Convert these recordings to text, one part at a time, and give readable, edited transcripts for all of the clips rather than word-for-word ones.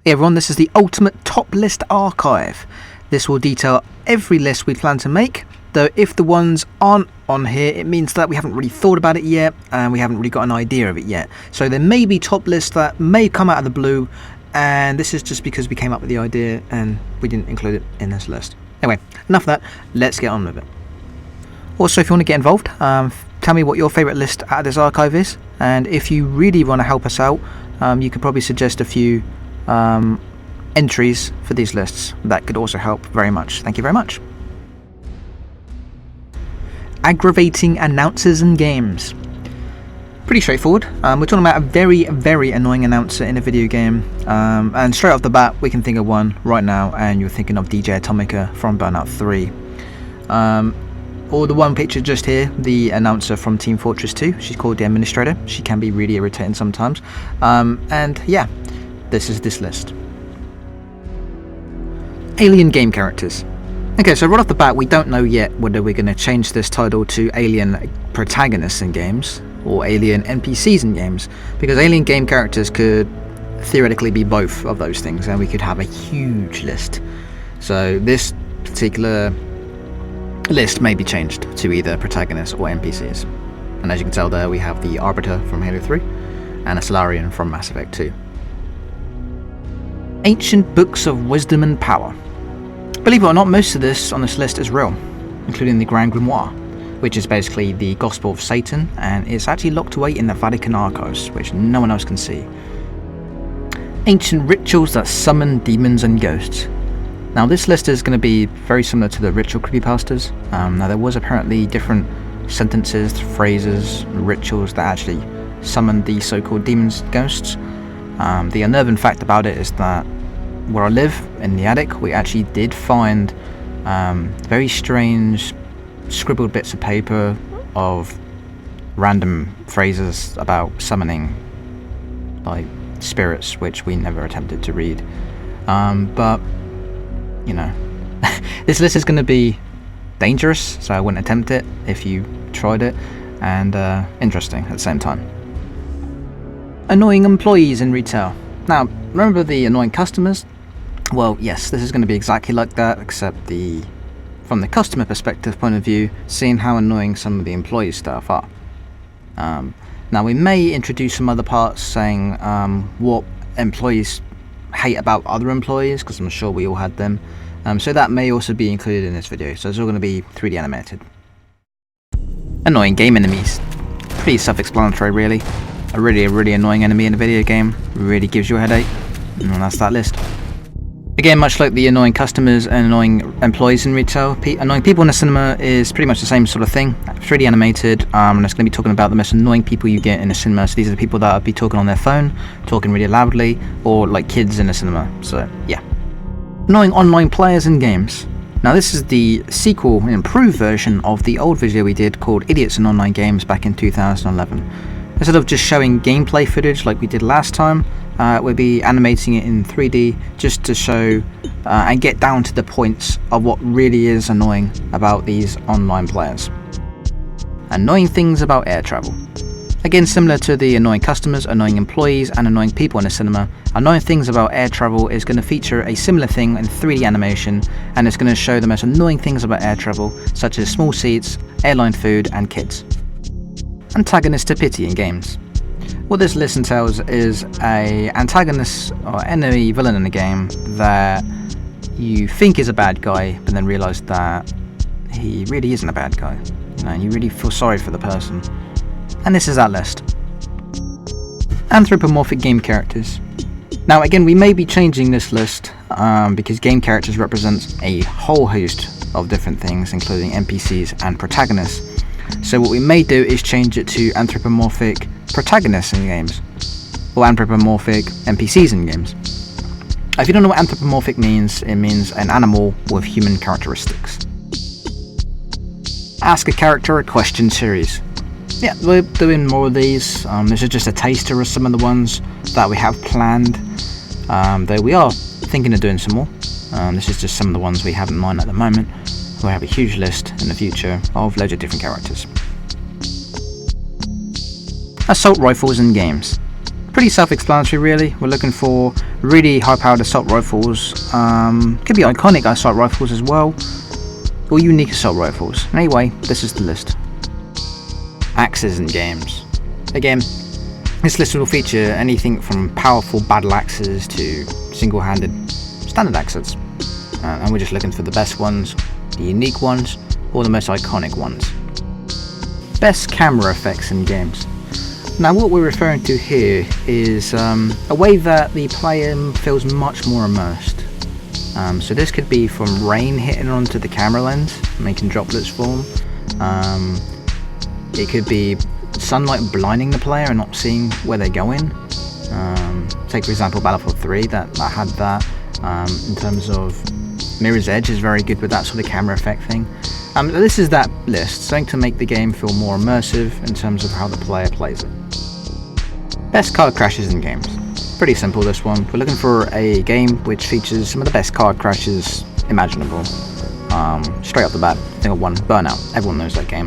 Hey everyone, this is the ultimate top list archive. This will detail every list we plan to make, though if the ones aren't on here, it means that we haven't really thought about it yet and we haven't really got an idea of it yet. So there may be top lists that may come out of the blue, and this is just because we came up with the idea and we didn't include it in this list. Anyway, enough of that, let's get on with it. Also, if you want to get involved, tell me what your favourite list out of this archive is, and if you really want to help us out, you could probably suggest a few entries for these lists. That could also help very much. Thank you very much. Aggravating announcers in games. Pretty straightforward. We're talking about a very, very annoying announcer in a video game, and straight off the bat we can think of one right now, and you're thinking of DJ Atomica from Burnout 3. Or the one picture just here, the announcer from Team Fortress 2. She's called the Administrator. She can be really irritating sometimes. And yeah, this is this list. Alien game characters. Okay, so right off the bat, we don't know yet whether we're going to change this title to Alien Protagonists in Games or Alien NPCs in Games, because alien game characters could theoretically be both of those things, and we could have a huge list. So this particular list may be changed to either protagonists or NPCs. And as you can tell there, we have the Arbiter from Halo 3 and a Solarian from Mass Effect 2. Ancient Books of Wisdom and Power. Believe it or not, most of this on this list is real, including the Grand Grimoire, which is basically the Gospel of Satan, and it's actually locked away in the Vatican archives, which no one else can see. Ancient Rituals that Summon Demons and Ghosts. Now this list is going to be very similar to the ritual creepypastas. Now there was apparently different sentences, phrases, rituals that actually summoned the so-called demons, ghosts. The unnerving fact about it is that where I live, in the attic, we actually did find very strange scribbled bits of paper of random phrases about summoning like spirits, which we never attempted to read. But you know, this list is going to be dangerous, so I wouldn't attempt it if you tried it, and interesting at the same time. Annoying employees in retail. Now, remember the annoying customers? Well, yes, this is going to be exactly like that, except from the customer perspective point of view, seeing how annoying some of the employee staff are. Now, we may introduce some other parts saying what employees hate about other employees, because I'm sure we all had them. So that may also be included in this video, so it's all going to be 3D animated. Annoying game enemies. Pretty self-explanatory really. A really annoying enemy in a video game really gives you a headache, and that's that list. Again, much like the annoying customers and annoying employees in retail, annoying people in the cinema is pretty much the same sort of thing. 3D animated, and it's going to be talking about the most annoying people you get in the cinema. So these are the people that will be talking on their phone, talking really loudly, or like kids in the cinema. So yeah. Annoying online players in games. Now this is the sequel, an improved version of the old video we did called Idiots in Online Games back in 2011. Instead of just showing gameplay footage like we did last time, we'll be animating it in 3D just to show and get down to the points of what really is annoying about these online players. Annoying things about air travel. Again, similar to the annoying customers, annoying employees, and annoying people in the cinema, annoying things about air travel is going to feature a similar thing in 3D animation, and it's going to show the most annoying things about air travel, such as small seats, airline food, and kids. Antagonists to pity in games. What this list entails is a antagonist or enemy villain in a game that you think is a bad guy, but then realise that he really isn't a bad guy. You know, and you really feel sorry for the person. And this is that list. Anthropomorphic game characters. Now again, we may be changing this list because game characters represent a whole host of different things, including NPCs and protagonists. So what we may do is change it to anthropomorphic protagonists in games, or anthropomorphic NPCs in games. If you don't know what anthropomorphic means, it means an animal with human characteristics. Ask a character a question series. Yeah, we're doing more of these. This is just a taster of some of the ones that we have planned, though we are thinking of doing some more. This is just some of the ones we have in mind at the moment. We'll have a huge list in the future of loads of different characters. Assault rifles in games. Pretty self-explanatory really. We're looking for really high-powered assault rifles, could be iconic assault rifles as well, or unique assault rifles. Anyway, this is the list. Axes in games. Again, this list will feature anything from powerful battle axes to single-handed standard axes, and we're just looking for the best ones, the unique ones, or the most iconic ones. Best camera effects in games. Now what we're referring to here is a way that the player feels much more immersed. So this could be from rain hitting onto the camera lens, making droplets form. It could be sunlight blinding the player and not seeing where they're going. Take for example Battlefield 3, that had that. In terms of Mirror's Edge is very good with that sort of camera effect thing. This is that list, something to make the game feel more immersive in terms of how the player plays it. Best card crashes in games. Pretty simple this one. We're looking for a game which features some of the best card crashes imaginable. Straight off the bat, think of one, Burnout. Everyone knows that game.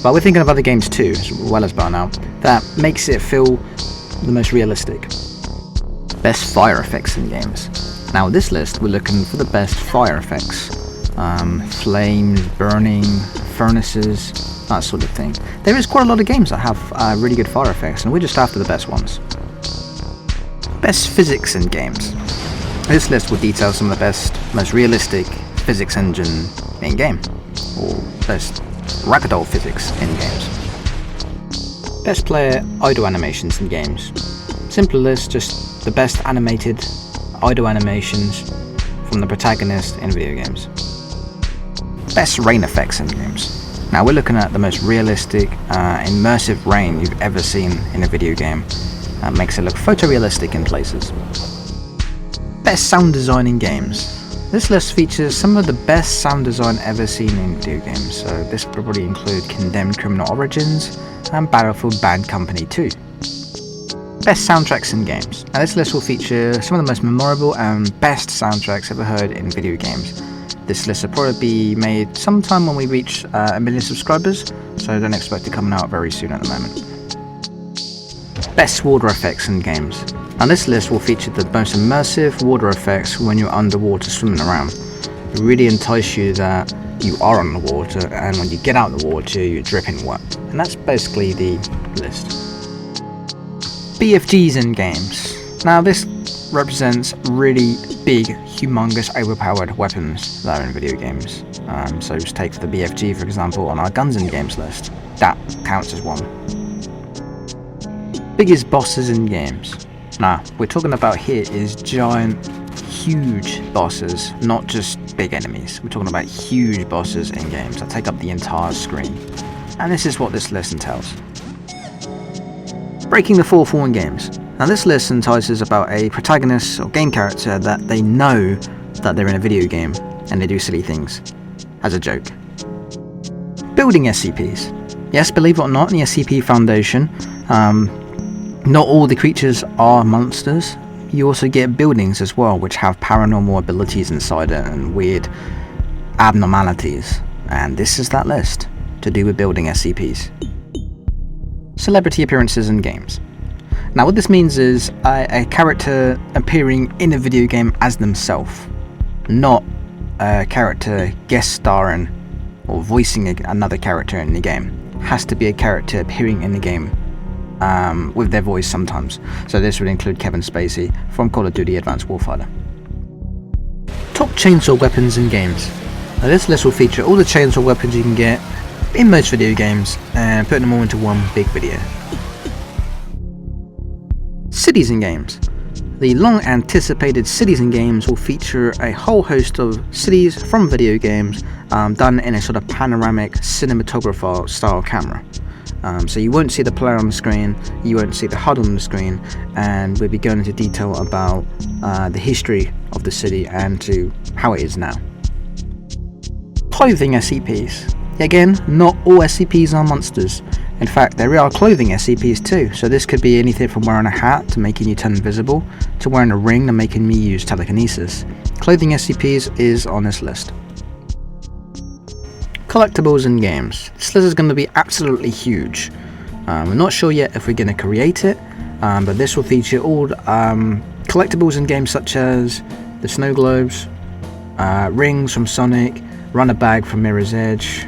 But we're thinking of other games too, as well as Burnout, that makes it feel the most realistic. Best fire effects in games. Now with this list, we're looking for the best fire effects. Flames, burning, furnaces, that sort of thing. There is quite a lot of games that have really good fire effects, and we're just after the best ones. Best physics in games. This list will detail some of the best, most realistic physics engine in game, or best ragdoll physics in games. Best player idle animations in games. Simple list, just the best animated idle animations from the protagonist in video games. Best rain effects in games. Now we're looking at the most realistic, immersive rain you've ever seen in a video game. Makes it look photorealistic in places. Best sound design in games. This list features some of the best sound design ever seen in video games, so this would probably include Condemned Criminal Origins and Battlefield Bad Company 2. Best soundtracks in games. Now this list will feature some of the most memorable and best soundtracks ever heard in video games. This list will probably be made sometime when we reach 1 million subscribers, so don't expect it coming out very soon at the moment. Best water effects in games. Now this list will feature the most immersive water effects when you're underwater swimming around. It really entice you that you are on the water, and when you get out of the water you're dripping wet. And that's basically the list. BFGs in games. Now this represents really big, humongous, overpowered weapons that are in video games. So just take the BFG for example on our guns in games list. That counts as one. Biggest bosses in games. Now we're talking about here is giant, huge bosses, not just big enemies. We're talking about huge bosses in games that take up the entire screen. And this is what this list entails. Breaking the fourth wall in games. Now this list entices about a protagonist or game character that they know that they're in a video game and they do silly things as a joke. Building SCPs. Yes, believe it or not, in the SCP Foundation, not all the creatures are monsters. You also get buildings as well, which have paranormal abilities inside it and weird abnormalities. And this is that list, to do with building SCPs. Celebrity appearances in games. Now what this means is a character appearing in a video game as themselves, not a character guest starring or voicing another character in the game. It has to be a character appearing in the game with their voice sometimes. So this would include Kevin Spacey from Call of Duty Advanced Warfighter. Top chainsaw weapons in games. Now this list will feature all the chainsaw weapons you can get in most video games and putting them all into one big video. Cities in games. The long anticipated cities in games will feature a whole host of cities from video games done in a sort of panoramic cinematographer style camera. So you won't see the player on the screen, you won't see the HUD on the screen, and we'll be going into detail about the history of the city and to how it is now. Clothing SCPs. Again, not all SCPs are monsters. In fact, there are clothing SCPs too, so this could be anything from wearing a hat to making you turn invisible, to wearing a ring to making me use telekinesis. Clothing SCPs is on this list. Collectibles in games. This list is going to be absolutely huge. We're not sure yet if we're going to create it, but this will feature all collectibles in games such as the snow globes, rings from Sonic, runner bag from Mirror's Edge.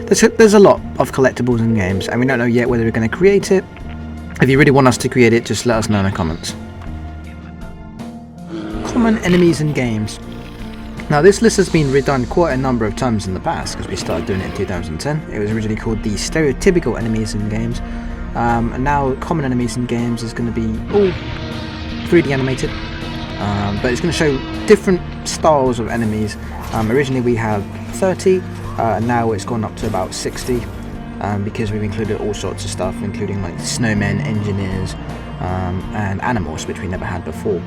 There's a lot of collectibles in games, and we don't know yet whether we're going to create it. If you really want us to create it, just let us know in the comments. Common enemies in games. Now this list has been redone quite a number of times in the past, because we started doing it in 2010. It was originally called the stereotypical enemies in games, and now common enemies in games is going to be all 3D animated, but it's going to show different styles of enemies. Originally we had 30, and now it's gone up to about 60, because we've included all sorts of stuff, including like snowmen, engineers, and animals, which we never had before.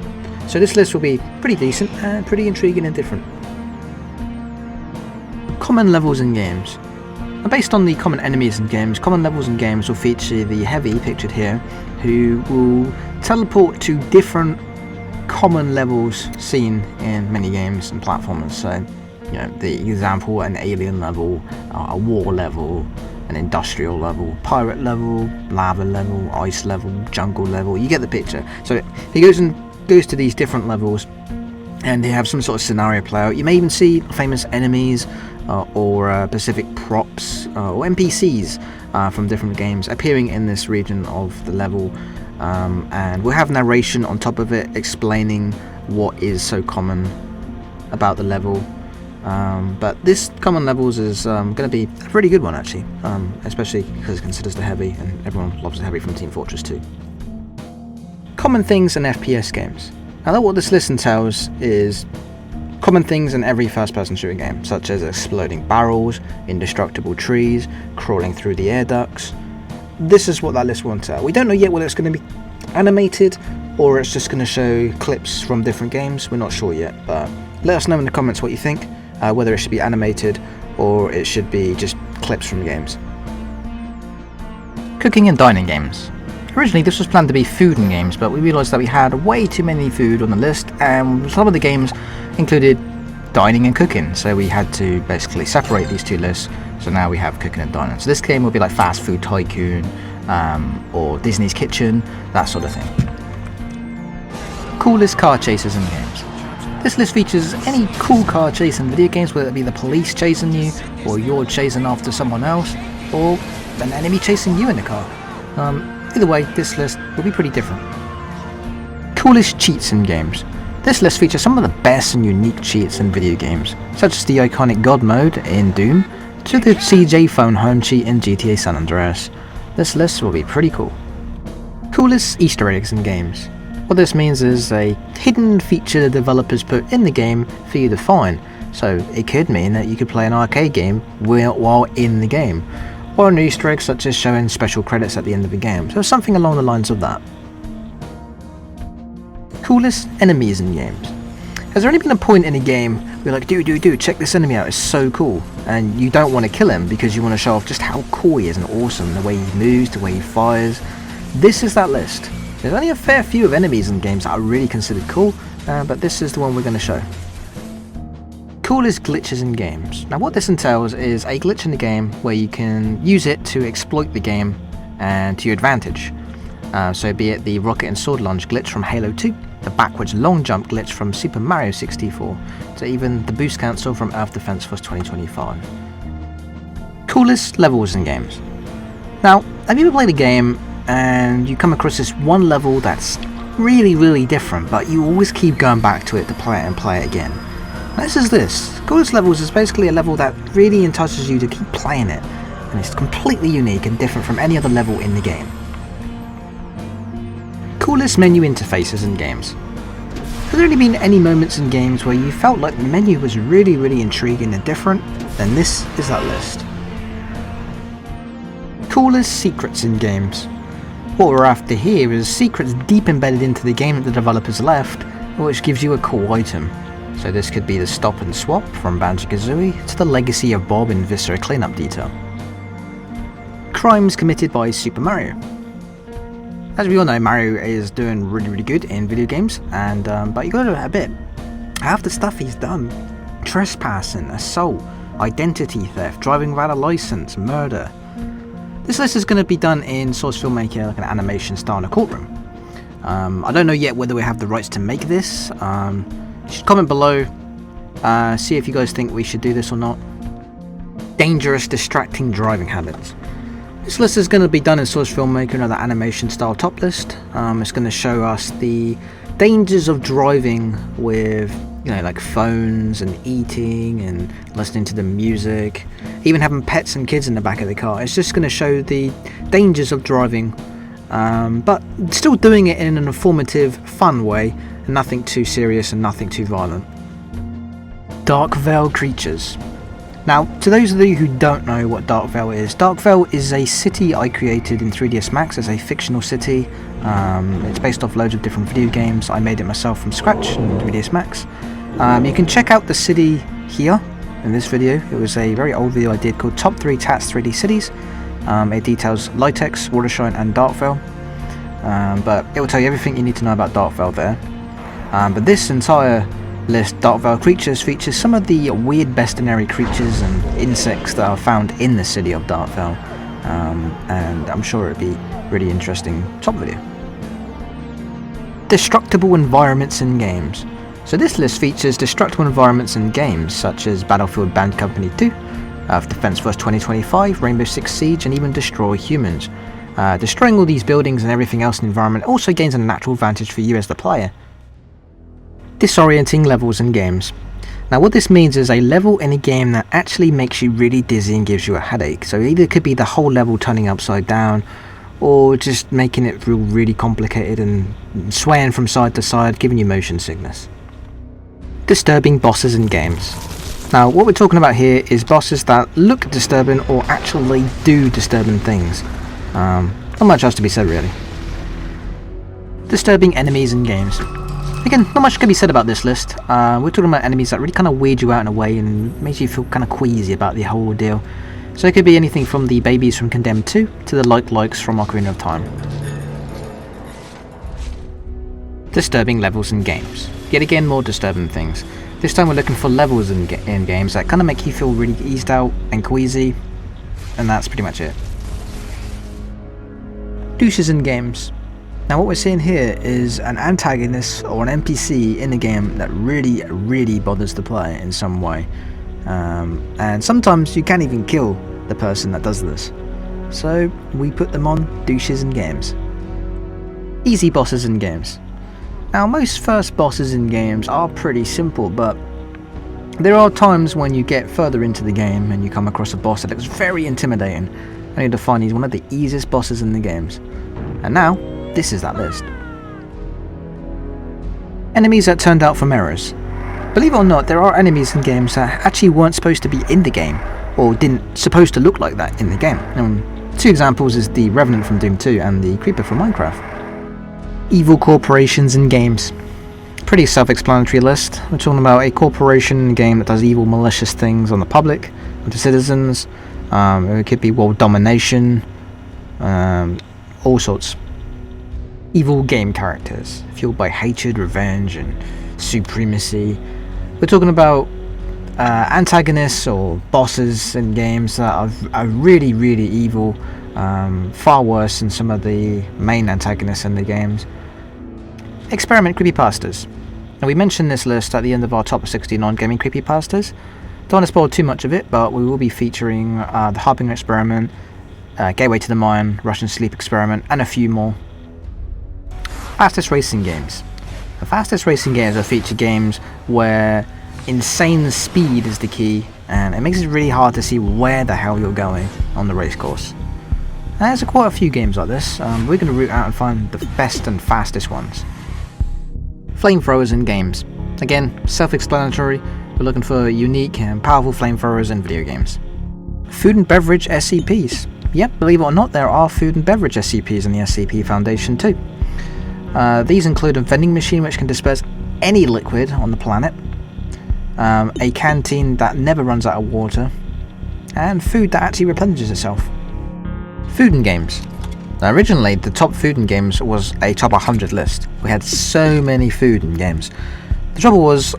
So this list will be pretty decent and pretty intriguing and different. Common levels in games. Now, based on the common enemies in games, common levels in games will feature the Heavy, pictured here, who will teleport to different common levels seen in many games and platformers. So, you know, the example, an alien level, a war level, an industrial level, pirate level, lava level, ice level, jungle level. You get the picture. So he goes to these different levels, and they have some sort of scenario play out. You may even see famous enemies or specific props or NPCs from different games appearing in this region of the level, and we'll have narration on top of it explaining what is so common about the level. But this common levels is going to be a pretty good one actually, especially because it considers the Heavy, and everyone loves the Heavy from Team Fortress 2. Common things in FPS games. Now what this list entails is common things in every first-person shooter game, such as exploding barrels, indestructible trees, crawling through the air ducts. This is what that list will entail. We don't know yet whether it's going to be animated or it's just going to show clips from different games. We're not sure yet, but let us know in the comments what you think, whether it should be animated or it should be just clips from games. Cooking and dining games. Originally this was planned to be food in games, but we realised that we had way too many food on the list, and some of the games included dining and cooking, so we had to basically separate these two lists. So now we have cooking and dining. So this game will be like Fast Food Tycoon, or Disney's Kitchen, that sort of thing. Coolest car chases in games. This list features any cool car chase in video games, whether it be the police chasing you, or you're chasing after someone else, or an enemy chasing you in the car. Either way, this list will be pretty different. Coolest cheats in games. This list features some of the best and unique cheats in video games, such as the iconic God mode in Doom, to the CJ phone home cheat in GTA San Andreas. This list will be pretty cool. Coolest Easter eggs in games. What this means is a hidden feature the developers put in the game for you to find, so it could mean that you could play an arcade game while in the game, or an Easter egg such as showing special credits at the end of the game, so something along the lines of that. Coolest enemies in games. Has there only been a point in a game where you're like, dude, check this enemy out, it's so cool, and you don't want to kill him because you want to show off just how cool he is and awesome, the way he moves, the way he fires? This is that list. There's only a fair few of enemies in games that are really considered cool, but this is the one we're going to show. Coolest glitches in games. Now what this entails is a glitch in the game where you can use it to exploit the game and to your advantage. So be it the rocket and sword launch glitch from Halo 2, the backwards long jump glitch from Super Mario 64, to even the boost cancel from Earth Defense Force 2025. Coolest levels in games. Now, have you ever played a game and you come across this one level that's really different, but you always keep going back to it to play it and play it again? This is this. Coolest levels is basically a level that really entices you to keep playing it, and it's completely unique and different from any other level in the game. Coolest menu interfaces in games. Has there only been any moments in games where you felt like the menu was really intriguing and different? Then this is that list. Coolest secrets in games. What we're after here is secrets deep embedded into the game that the developers left, which gives you a cool item. So this could be the Stop and Swap from Banjo-Kazooie to the Legacy of Bob in Viscera cleanup detail. Crimes committed by Super Mario. As we all know, Mario is doing really good in video games, and but you gotta admit, half the stuff he's done: trespassing, assault, identity theft, driving without a license, murder. This list is going to be done in source filmmaker, like an animation style in a courtroom. I don't know yet whether we have the rights to make this. You should comment below, see if you guys think we should do this or not. Dangerous, distracting driving habits. This list is going to be done in source filmmaker, another animation style top list. It's going to show us the dangers of driving with, you know, like phones and eating and listening to the music, even having pets and kids in the back of the car. It's just going to show the dangers of driving, but still doing it in an informative, fun way, and nothing too serious and nothing too violent. Dark Vale creatures. Now, to those of you who don't know what Dark Vale is a city I created in 3ds Max as a fictional city. It's based off loads of different video games. I made it myself from scratch in 3ds Max. You can check out the city here in this video. It was a very old video I did called Top 3 Tats 3D Cities. It details Litex, Watershine and Dark Vale. But it will tell you everything you need to know about Dark Vale there. But this entire list, Dark Vale creatures, features some of the weird bestiary creatures and insects that are found in the city of Dark Vale, and I'm sure it'd be really interesting top video. Destructible environments in games. So this list features destructible environments in games such as Battlefield Band Company 2, Defense Force 2025, Rainbow Six Siege, and even Destroy Humans. Destroying all these buildings and everything else in the environment also gains a natural advantage for you as the player. Disorienting levels in games. Now what this means is a level in a game that actually makes you really dizzy and gives you a headache. So either it could be the whole level turning upside down, or just making it feel really complicated and swaying from side to side, giving you motion sickness. Disturbing bosses in games. Now what we're talking about here is bosses that look disturbing or actually do disturbing things. Not much else to be said really. Disturbing enemies in games. Again, not much can be said about this list. We're talking about enemies that really kind of weird you out in a way and makes you feel kind of queasy about the whole deal. So it could be anything from the babies from Condemned 2 to the likes from Ocarina of Time. Disturbing levels in games. Yet again, more disturbing things. This time we're looking for levels in games that kind of make you feel really eased out and queasy, and that's pretty much it. Douches in games. Now what we're seeing here is an antagonist or an NPC in the game that really bothers the player in some way. And sometimes you can't even kill the person that does this. So we put them on douches in games. Easy bosses in games. Now most first bosses in games are pretty simple, but there are times when you get further into the game and you come across a boss that looks very intimidating, only to find he's one of the easiest bosses in the games. And now, this is that list. Enemies that turned out from errors. Believe it or not, there are enemies in games that actually weren't supposed to be in the game, or didn't supposed to look like that in the game. Two examples is the Revenant from Doom 2 and the Creeper from Minecraft. Evil corporations in games. Pretty self-explanatory list. We're talking about a corporation in a game that does evil, malicious things on the public, onto citizens. It could be world domination, all sorts. Evil game characters, fueled by hatred, revenge, and supremacy. We're talking about antagonists or bosses in games that are really evil, far worse than some of the main antagonists in the games. Experiment creepypastas. Now we mentioned this list at the end of our top 60 non-gaming creepypastas. Don't want to spoil too much of it, but we will be featuring the Harbinger Experiment, Gateway to the Mine, Russian Sleep Experiment, and a few more. Fastest racing games. The fastest racing games are feature games where insane speed is the key, and it makes it really hard to see where the hell you're going on the race course. And there's quite a few games like this. We're going to root out and find the best and fastest ones. Flamethrowers in games. Again, self-explanatory. We're looking for unique and powerful flamethrowers in video games. Food and beverage SCPs. Yep, believe it or not, there are food and beverage SCPs in the SCP Foundation too. These include a vending machine which can disperse any liquid on the planet, a canteen that never runs out of water, and food that actually replenishes itself. Food in games. Now, originally, the top food in games was a top 100 list. We had so many food in games. The trouble was,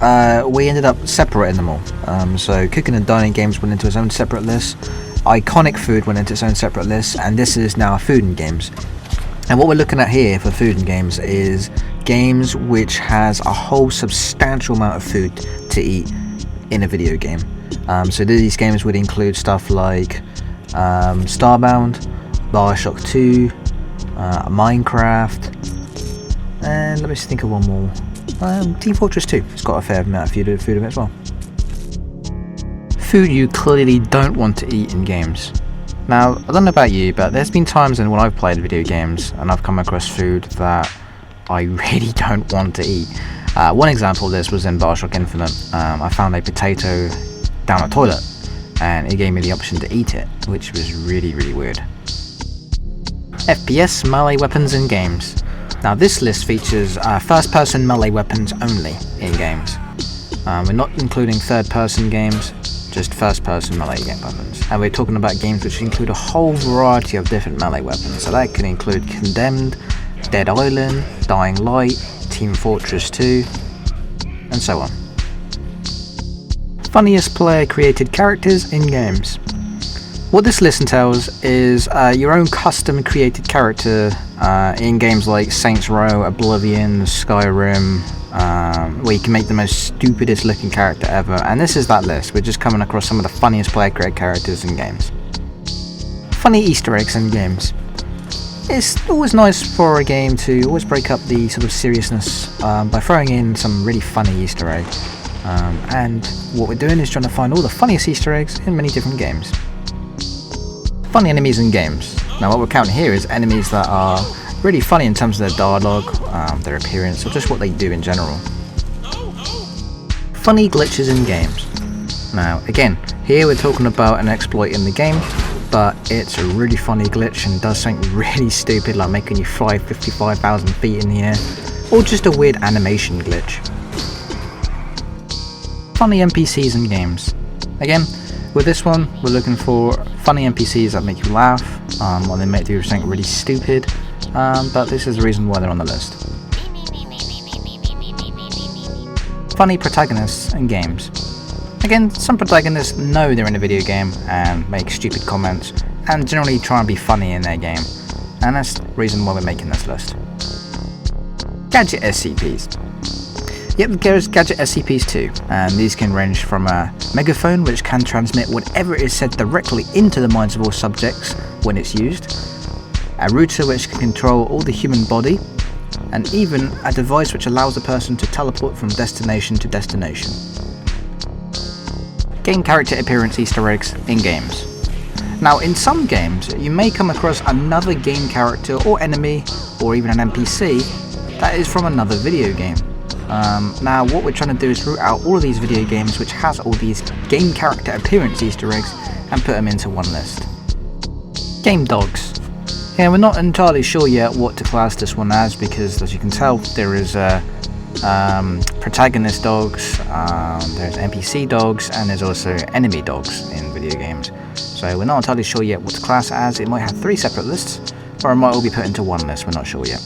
we ended up separating them all. So cooking and dining games went into its own separate list. iconic food went into its own separate list, and this is now food in games. And what we're looking at here for food in games is games which has a whole substantial amount of food to eat in a video game. So these games would include stuff like Starbound, Bioshock 2, Minecraft, and let me just think of one more. Team Fortress 2, it's got a fair amount of food in it as well. Food you clearly don't want to eat in games. Now, I don't know about you, but there's been times when I've played video games and I've come across food that I really don't want to eat. One example of this was in Bioshock Infinite. I found a potato down a toilet and it gave me the option to eat it, which was really, really weird. FPS melee weapons in games. Now this list features first-person melee weapons only in games. We're not including third-person games, just first-person melee weapons. And we're talking about games which include a whole variety of different melee weapons. So that can include Condemned, Dead Island, Dying Light, Team Fortress 2, and so on. Funniest player-created characters in games. What this list entails is your own custom created character in games like Saints Row, Oblivion, Skyrim, where you can make the most stupidest looking character ever, and this is that list. We're just coming across some of the funniest player created characters in games. Funny Easter eggs in games. It's always nice for a game to always break up the sort of seriousness by throwing in some really funny Easter eggs. And what we're doing is trying to find all the funniest Easter eggs in many different games. Funny enemies in games. Now what we're counting here is enemies that are really funny in terms of their dialogue, their appearance, or just what they do in general. Funny glitches in games. Now again, here we're talking about an exploit in the game, but it's a really funny glitch and does something really stupid like making you fly 55,000 feet in the air, or just a weird animation glitch. Funny NPCs in games. Again, with this one, we're looking for funny NPCs that make you laugh, or they may do something really stupid, but this is the reason why they're on the list. Funny protagonists in games. Again, some protagonists know they're in a video game and make stupid comments, and generally try and be funny in their game, and that's the reason why we're making this list. Gadget SCPs. Yep, there's Gadget SCPs too, and these can range from a megaphone which can transmit whatever is said directly into the minds of all subjects when it's used, a router which can control all the human body, and even a device which allows a person to teleport from destination to destination. Game character appearance Easter eggs in games. Now in some games you may come across another game character or enemy or even an NPC that is from another video game. Now what we're trying to do is root out all of these video games which has all these game character appearance Easter eggs and put them into one list. Game dogs. Yeah, we're not entirely sure yet what to class this one as, because as you can tell there is protagonist dogs, there's NPC dogs, and there's also enemy dogs in video games. So we're not entirely sure yet what to class it as. It might have 3 separate lists, or it might all be put into one list, we're not sure yet.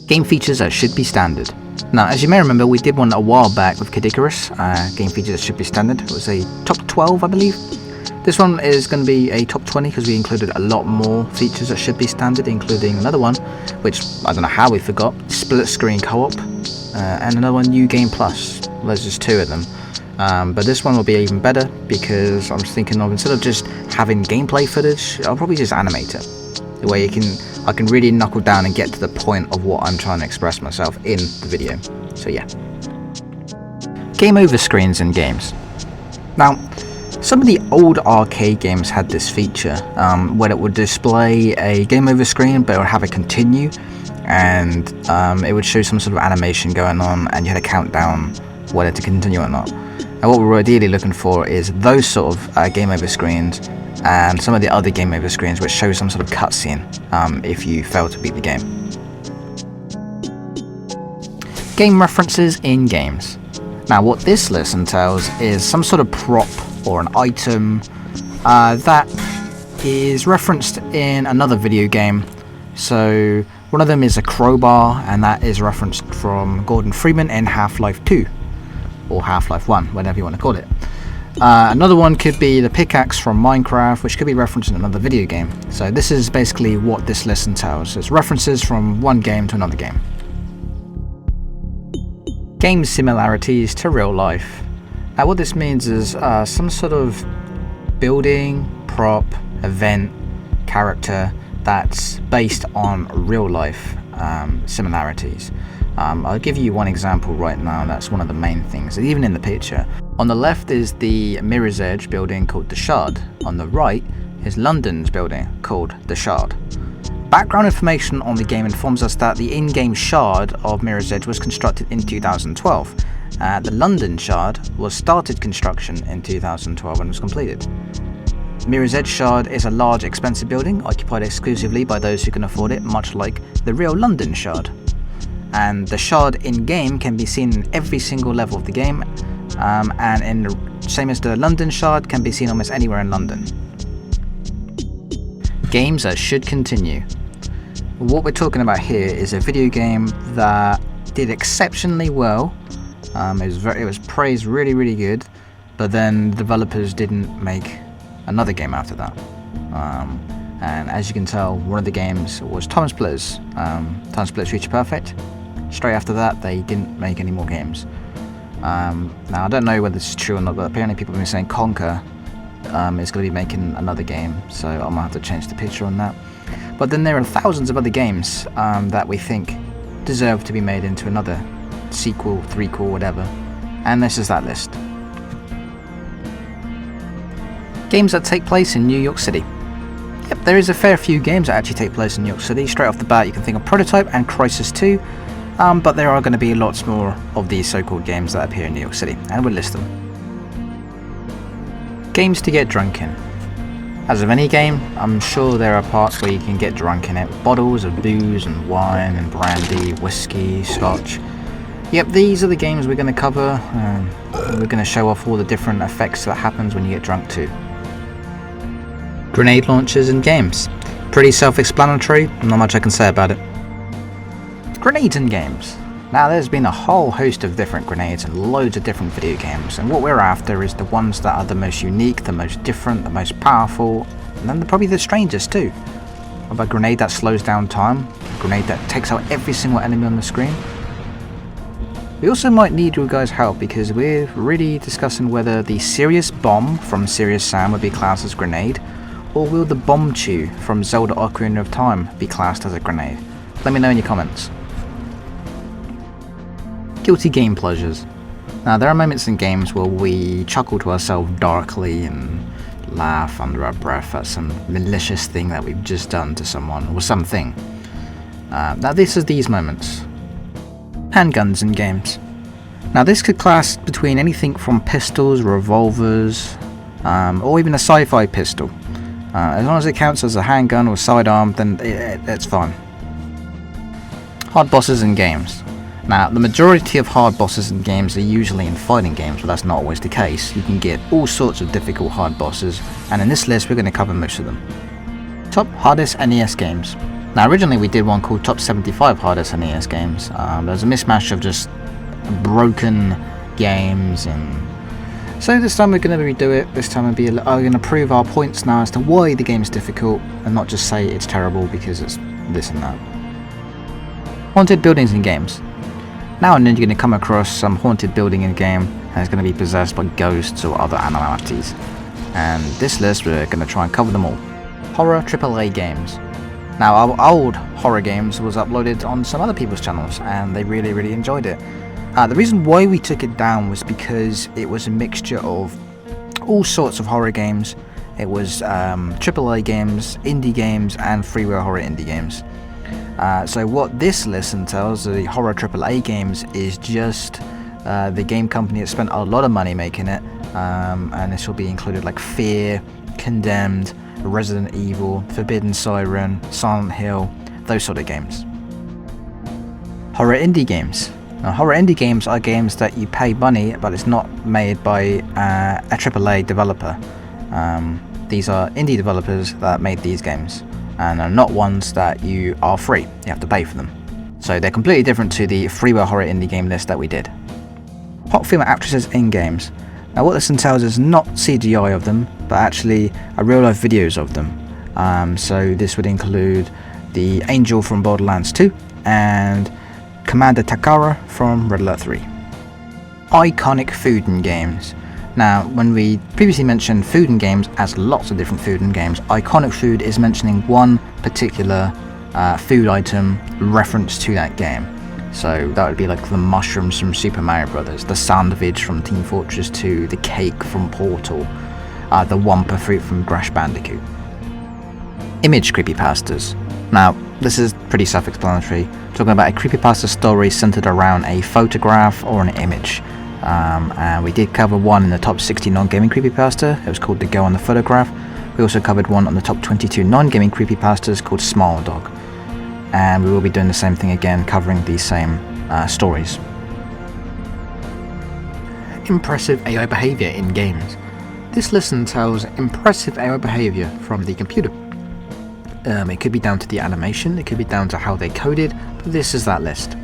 Game features that should be standard. Now, as you may remember, we did one a while back with Icarus, game features that should be standard. It was a top 12, I believe. This one is going to be a top 20 because we included a lot more features that should be standard, including another one, which I don't know how we forgot, split screen co-op, and another one, New Game Plus. There's just 2 of them. But this one will be even better because I'm thinking of, instead of just having gameplay footage, I'll probably just animate it. The way I can really knuckle down and get to the point of what I'm trying to express myself in the video. So yeah. Game over screens in games. Now, some of the old arcade games had this feature where it would display a game over screen, but it would have a continue, and it would show some sort of animation going on, and you had a countdown whether to continue or not. And what we're ideally looking for is those sort of game over screens, and some of the other game over screens which show some sort of cutscene if you fail to beat the game. Game references in games. Now what this list entails is some sort of prop or an item that is referenced in another video game. So one of them is a crowbar, and that is referenced from Gordon Freeman in Half-Life 2 or Half-Life 1, whatever you want to call it. Another one could be the pickaxe from Minecraft, which could be referenced in another video game. So this is basically what this list entails. It's references from one game to another game. Game similarities to real life. Now what this means is some sort of building, prop, event, character that's based on real life similarities. I'll give you one example right now. That's one of the main things, even in the picture. On the left is the Mirror's Edge building called the Shard. On the right is London's building called the Shard. Background information on the game informs us that the in-game Shard of Mirror's Edge was constructed in 2012. The London Shard was started construction in 2012 and was completed. Mirror's Edge Shard is a large, expensive building occupied exclusively by those who can afford it, much like the real London Shard. And the Shard in-game can be seen in every single level of the game, and same as the London Shard, can be seen almost anywhere in London. Games that should continue. What we're talking about here is a video game that did exceptionally well. It was praised really good, but then the developers didn't make another game after that. And as you can tell, one of the games was Time Splitters. Time Splitters Future Perfect. Straight after that, they didn't make any more games. Now, I don't know whether this is true or not, but apparently people have been saying Conker is going to be making another game, so I might have to change the picture on that. But then there are thousands of other games that we think deserve to be made into another sequel, threequel, whatever. And this is that list. Games that take place in New York City. Yep, there is a fair few games that actually take place in New York City. Straight off the bat, you can think of Prototype and Crysis 2. But there are going to be lots more of these so-called games that appear in New York City, and we'll list them. Games to get drunk in. As of any game, I'm sure there are parts where you can get drunk in it. Bottles of booze and wine and brandy, whiskey, scotch. Yep, these are the games we're going to cover. We're going to show off all the different effects that happens when you get drunk too. Grenade launchers in games. Pretty self-explanatory, not much I can say about it. Grenades in games. Now there's been a whole host of different grenades in loads of different video games, and what we're after is the ones that are the most unique, the most different, the most powerful, and then probably the strangest too. What about a grenade that slows down time? A grenade that takes out every single enemy on the screen? We also might need your guys' help because we're really discussing whether the Serious Bomb from Serious Sam would be classed as grenade, or will the Bomb Chew from Zelda Ocarina of Time be classed as a grenade? Let me know in your comments. Guilty game pleasures. Now there are moments in games where we chuckle to ourselves darkly and laugh under our breath at some malicious thing that we've just done to someone or something. Now this is these moments. Handguns in games. Now this could class between anything from pistols, revolvers, or even a sci-fi pistol. As long as it counts as a handgun or sidearm, then it's fine. Hard bosses in games. Now, the majority of hard bosses in games are usually in fighting games, but that's not always the case. You can get all sorts of difficult hard bosses, and in this list we're going to cover most of them. Top hardest NES games. Now originally we did one called Top 75 hardest NES games. There's a mismatch of just broken games, and so this time we're going to redo it. This time we're going to prove our points now as to why the game's difficult, and not just say it's terrible because it's this and that. Haunted buildings in games. Now and then you're going to come across some haunted building in a game and it's going to be possessed by ghosts or other animalities. And this list we're going to try and cover them all. Horror AAA games. Now our old horror games was uploaded on some other people's channels and they really enjoyed it. The reason why we took it down was because it was a mixture of all sorts of horror games. It was AAA games, indie games and freeware horror indie games. So what this list entails, the horror AAA games, is just the game company that spent a lot of money making it, and this will be included like Fear, Condemned, Resident Evil, Forbidden Siren, Silent Hill, those sort of games. Horror indie games. Now, horror indie games are games that you pay money, but it's not made by a AAA developer. These are indie developers that made these games, and are not ones that you are free. You have to pay for them. So they're completely different to the freeware horror indie game list that we did. Hot female actresses in games. Now what this entails is not CGI of them, but actually real life videos of them. So this would include the Angel from Borderlands 2 and Commander Takara from Red Alert 3. Iconic food in games. Now, when we previously mentioned food in games as lots of different food in games, iconic food is mentioning one particular food item reference to that game. So that would be like the mushrooms from Super Mario Brothers, the sandwich from Team Fortress 2, the cake from Portal, the Wumpa fruit from Crash Bandicoot. Image creepypastas. Now, this is pretty self-explanatory, talking about a creepypasta story centered around a photograph or an image. And we did cover one in the top 60 non-gaming creepypasta. It was called The Girl on the Photograph. We also covered one on the top 22 non-gaming creepypastas called Smile Dog. And we will be doing the same thing again, covering these same stories. Impressive AI behavior in games. This list tells impressive AI behavior from the computer. It could be down to the animation, it could be down to how they coded, but this is that list.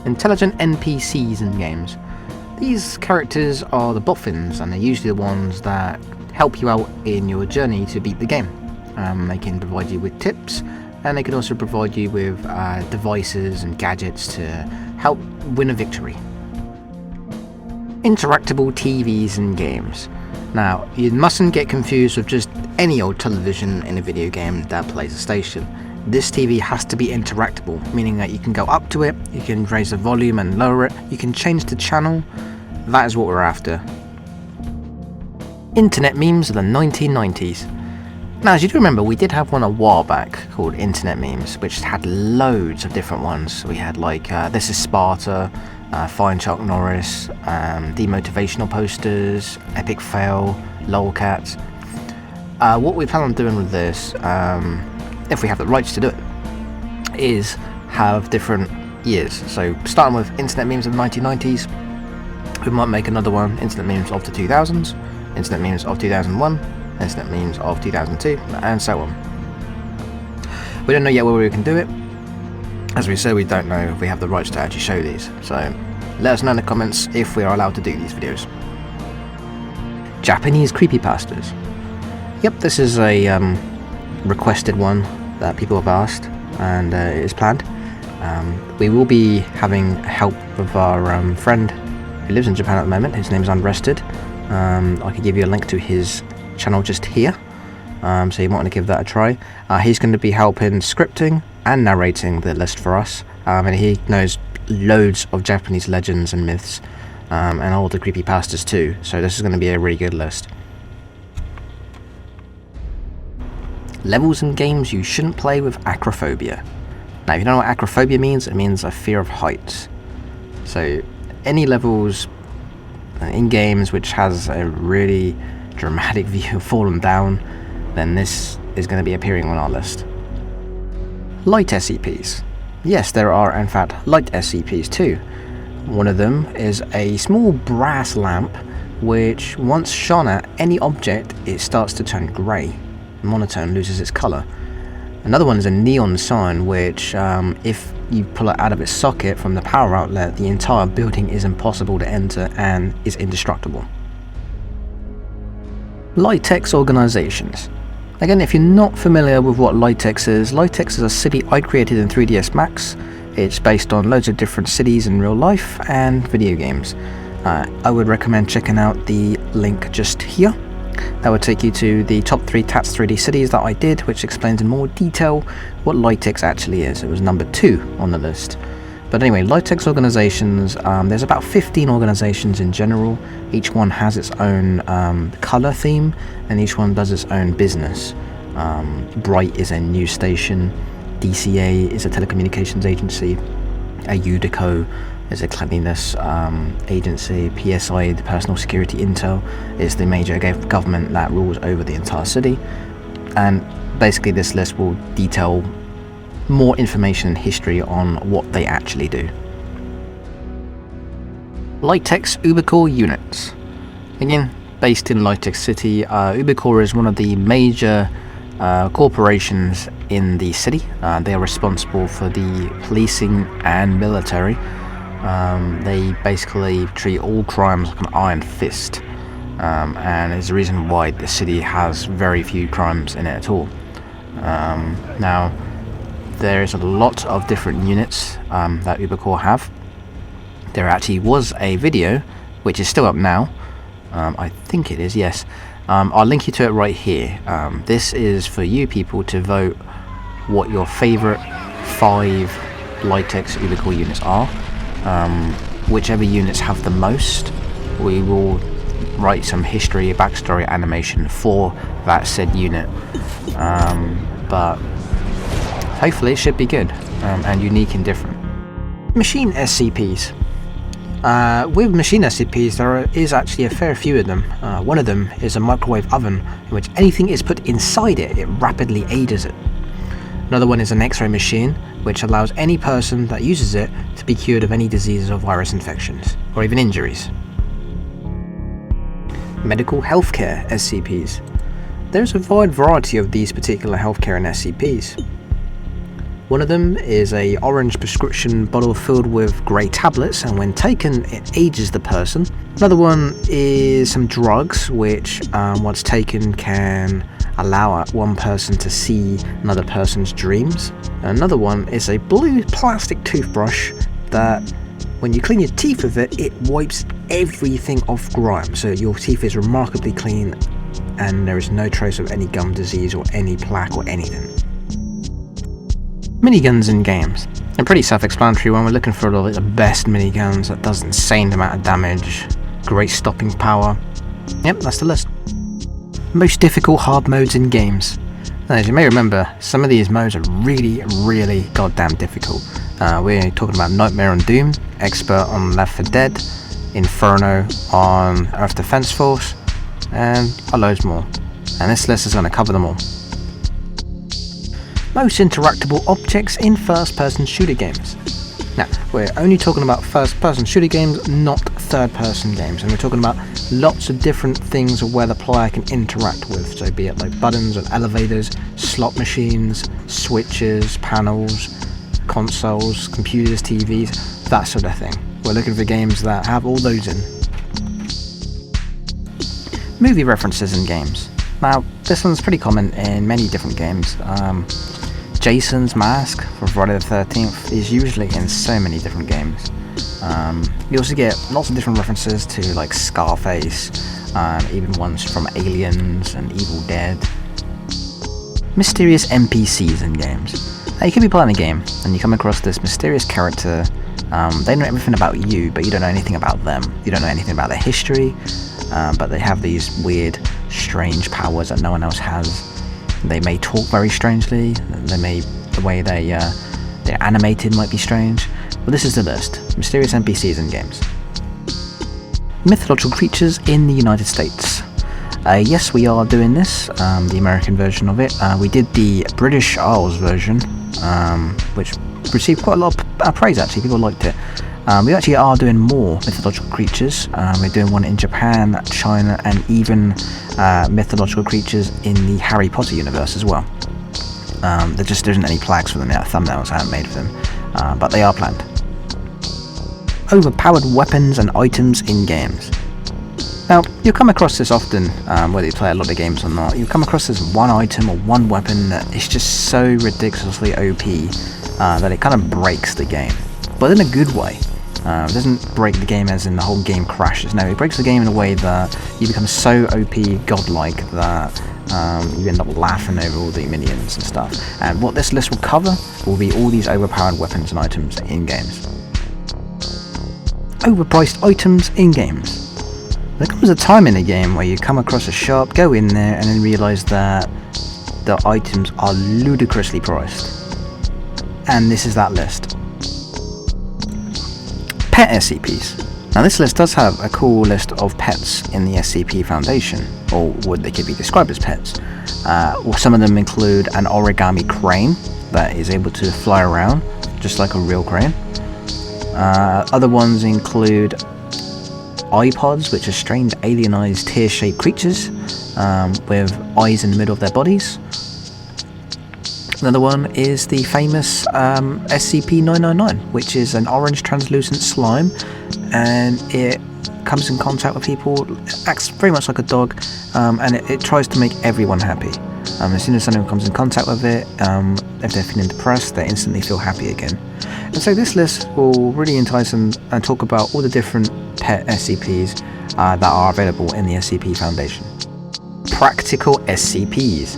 Intelligent NPCs in games. These characters are the boffins, and they're usually the ones that help you out in your journey to beat the game. They can provide you with tips, and they can also provide you with devices and gadgets to help win a victory. Interactable TVs in games. Now, you mustn't get confused with just any old television in a video game that plays a station. This TV has to be interactable, meaning that you can go up to it, you can raise the volume and lower it, you can change the channel. That is what we're after. Internet memes of the 1990s. Now, as you do remember, we did have one a while back called Internet Memes, which had loads of different ones. We had like, This is Sparta, Find Chuck Norris, demotivational posters, epic fail, lolcats. What we plan on doing with this, if we have the rights to do it, is have different years. So starting with Internet Memes of the 1990s, we might make another one, Internet Memes of the 2000s, Internet Memes of 2001, Internet Memes of 2002, and so on. We don't know yet where we can do it. As we said, we don't know if we have the rights to actually show these, so let us know in the comments if we are allowed to do these videos. Japanese creepypastas. Yep, this is a requested one that people have asked, and it is planned. We will be having help with our friend who lives in Japan at the moment. His name is Unrested. I can give you a link to his channel just here, so you might want to give that a try. He's going to be helping scripting and narrating the list for us, and he knows loads of Japanese legends and myths, and all the creepypastas too, so this is going to be a really good list. Levels in games you shouldn't play with acrophobia. Now, if you don't know what acrophobia means, it means a fear of heights. So any levels in games which has a really dramatic view of falling down, then this is going to be appearing on our list. Light SCPs. Yes, there are in fact light SCPs too. One of them is a small brass lamp which, once shone at any object, it starts to turn grey. The monotone loses its colour. Another one is a neon sign which, if you pull it out of its socket from the power outlet, the entire building is impossible to enter and is indestructible. Litex organisations. Again, if you're not familiar with what Litex is a city I created in 3ds Max. It's based on loads of different cities in real life and video games. I would recommend checking out the link just here. That would take you to the top 3 TATS 3D cities that I did, which explains in more detail what Litex actually is. It was number 2 on the list. But anyway, Litex organisations, there's about 15 organisations in general. Each one has its own colour theme, and each one does its own business. Bright is a news station, DCA is a telecommunications agency, a Udico is a cleanliness agency, PSI, the Personal Security Intel, is the major government that rules over the entire city. And basically this list will detail more information and history on what they actually do. Litex Ubicore units. Again, based in Litex City, Ubicore is one of the major corporations in the city. They are responsible for the policing and military. They basically treat all crimes like an iron fist, and is the reason why the city has very few crimes in it at all. Now, there is a lot of different units that Ubercorps have. There actually was a video, which is still up now. I think it is, yes. I'll link you to it right here. This is for you people to vote what your favourite 5 Litex Ubercorps units are. Whichever units have the most, we will write some history, backstory, animation for that said unit. But hopefully it should be good and unique and different. Machine SCPs. With machine SCPs, there is actually a fair few of them. One of them is a microwave oven in which anything is put inside it, it rapidly ages it. Another one is an X-ray machine, which allows any person that uses it to be cured of any diseases or virus infections, or even injuries. Medical healthcare SCPs. There's a wide variety of these particular healthcare and SCPs. One of them is a orange prescription bottle filled with grey tablets, and when taken it ages the person. Another one is some drugs which once taken can allow one person to see another person's dreams. Another one is a blue plastic toothbrush that when you clean your teeth with it, it wipes everything off grime, so your teeth is remarkably clean and there is no trace of any gum disease or any plaque or anything. Miniguns in games. A pretty self-explanatory one. We're looking for the best miniguns that does insane amount of damage, great stopping power. Yep, that's the list. Most difficult hard modes in games. Now, as you may remember, some of these modes are really goddamn difficult. We're talking about Nightmare on Doom, Expert on Left 4 Dead, Inferno on Earth Defense Force, and loads more. And this list is going to cover them all. Most interactable objects in first-person shooter games. Now, we're only talking about first-person shooter games, not third-person games, and we're talking about lots of different things where the player can interact with, so be it like buttons and elevators, slot machines, switches, panels, consoles, computers, TVs, that sort of thing. We're looking for games that have all those in. Movie references in games. Now, this one's pretty common in many different games. Jason's mask for Friday the 13th is usually in so many different games. You also get lots of different references to like Scarface, even ones from Aliens and Evil Dead. Mysterious NPCs in games. Now, you could be playing a game and you come across this mysterious character. They know everything about you, but you don't know anything about them. You don't know anything about their history, but they have these weird, strange powers that no one else has. They may talk very strangely, the way they're animated might be strange, but this is the list. Mysterious NPCs in games. Mythological creatures in the United States. Yes, we are doing this, the American version of it. We did the British Isles version, which received quite a lot of praise actually, people liked it. We actually are doing more mythological creatures. We're doing one in Japan, China, and even mythological creatures in the Harry Potter universe as well. There just isn't any flags for them yet, thumbnails I haven't made for them, but they are planned. Overpowered weapons and items in games. Now, you'll come across this often, whether you play a lot of games or not. You'll come across this one item or one weapon that is just so ridiculously OP that it kind of breaks the game, but in a good way. It doesn't break the game as in the whole game crashes. No, it breaks the game in a way that you become so OP, godlike, that you end up laughing over all the minions and stuff. And what this list will cover will be all these overpowered weapons and items in games. Overpriced items in games. There comes a time in a game where you come across a shop, go in there, and then realise that the items are ludicrously priced. And this is that list. Pet SCPs. Now this list does have a cool list of pets in the SCP Foundation, or what they could be described as pets. Some of them include an origami crane that is able to fly around, just like a real crane. Other ones include iPods, which are strange alienized tear-shaped creatures with eyes in the middle of their bodies. Another one is the famous SCP-999, which is an orange translucent slime, and it comes in contact with people, acts very much like a dog, and it tries to make everyone happy. As soon as someone comes in contact with it, if they're feeling depressed, they instantly feel happy again. And so this list will really entice and talk about all the different pet SCPs that are available in the SCP Foundation. Practical SCPs.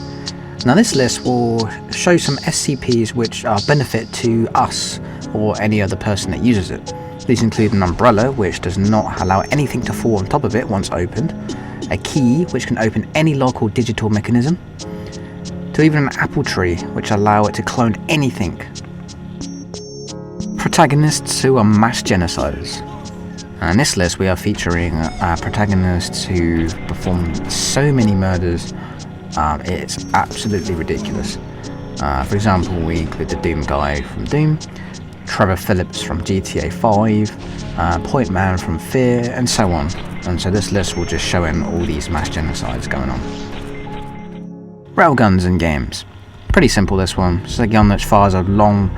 Now this list will show some SCPs which are benefit to us or any other person that uses it. These include an umbrella, which does not allow anything to fall on top of it once opened, a key which can open any local digital mechanism, to even an apple tree which allow it to clone anything. Protagonists who are mass genociders. In this list we are featuring protagonists who perform so many murders, it's absolutely ridiculous. For example, we include the Doom guy from Doom, Trevor Phillips from GTA 5, Point Man from Fear, and so on. And so this list will just show in all these mass genocides going on. Railguns in games. Pretty simple, this one. It's a gun that fires a long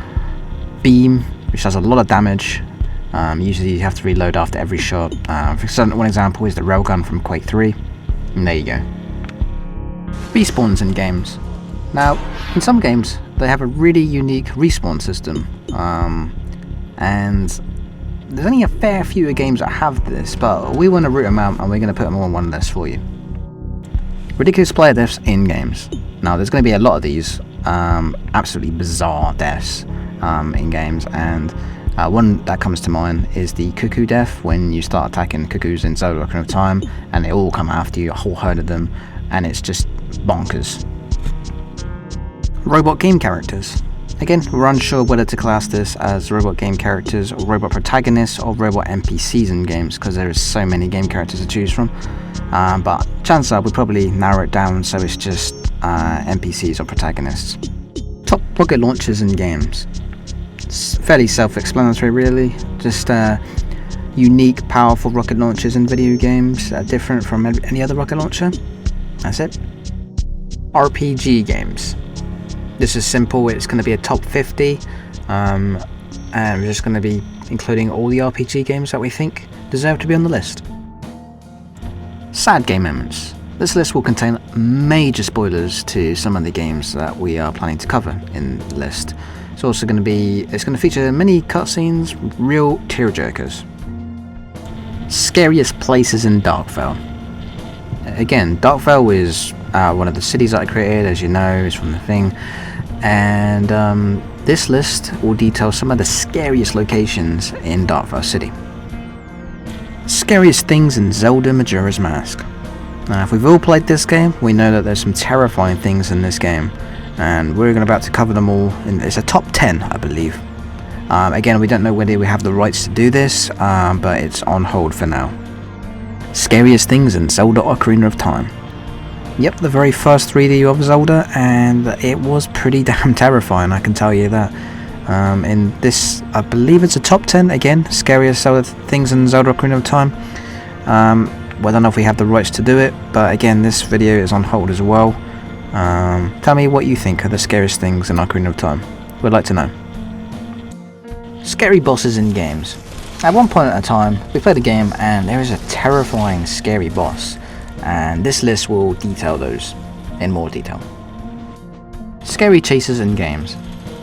beam which does a lot of damage. Usually you have to reload after every shot. One example is the railgun from Quake 3. And there you go. Respawns in games. Now, in some games they have a really unique respawn system, and there's only a fair few games that have this, but we want to root them out and we're going to put them all on one list for you. Ridiculous player deaths in games. Now there's going to be a lot of these absolutely bizarre deaths in games, and one that comes to mind is the cuckoo death, when you start attacking cuckoos in Zelda Ocarina of Time and they all come after you, a whole herd of them, and it's just bonkers. Robot game characters. Again, we're unsure whether to class this as robot game characters or robot protagonists or robot NPCs in games, because there is so many game characters to choose from, but chances are we'll probably narrow it down so it's just NPCs or protagonists. Top rocket launchers in games. It's fairly self-explanatory really, just unique, powerful rocket launchers in video games that are different from any other rocket launcher. That's it. RPG games. This is simple, it's going to be a top 50, and we're just going to be including all the RPG games that we think deserve to be on the list. Sad game moments. This list will contain major spoilers to some of the games that we are planning to cover in the list. It's also going to feature many cutscenes, real tearjerkers. Scariest places in Darkvale. Again, Darkvale is one of the cities that I created, as you know, is from the thing, and this list will detail some of the scariest locations in Darkvale City. Scariest things in Zelda Majora's Mask. Now, if we've all played this game, we know that there's some terrifying things in this game, and we're about to cover them all. It's a top 10, I believe. Again, we don't know whether we have the rights to do this, but it's on hold for now. Scariest things in Zelda Ocarina of Time. Yep, the very first 3D of Zelda, and it was pretty damn terrifying, I can tell you that. In this, I believe it's a top 10, again, scariest Zelda things in Zelda Ocarina of Time. Well, I don't know if we have the rights to do it, but again, this video is on hold as well. Tell me what you think are the scariest things in Ocarina of Time. We'd like to know. Scary bosses in games. At one point at a time, we played a game and there is a terrifying, scary boss, and this list will detail those in more detail. Scary chases in games.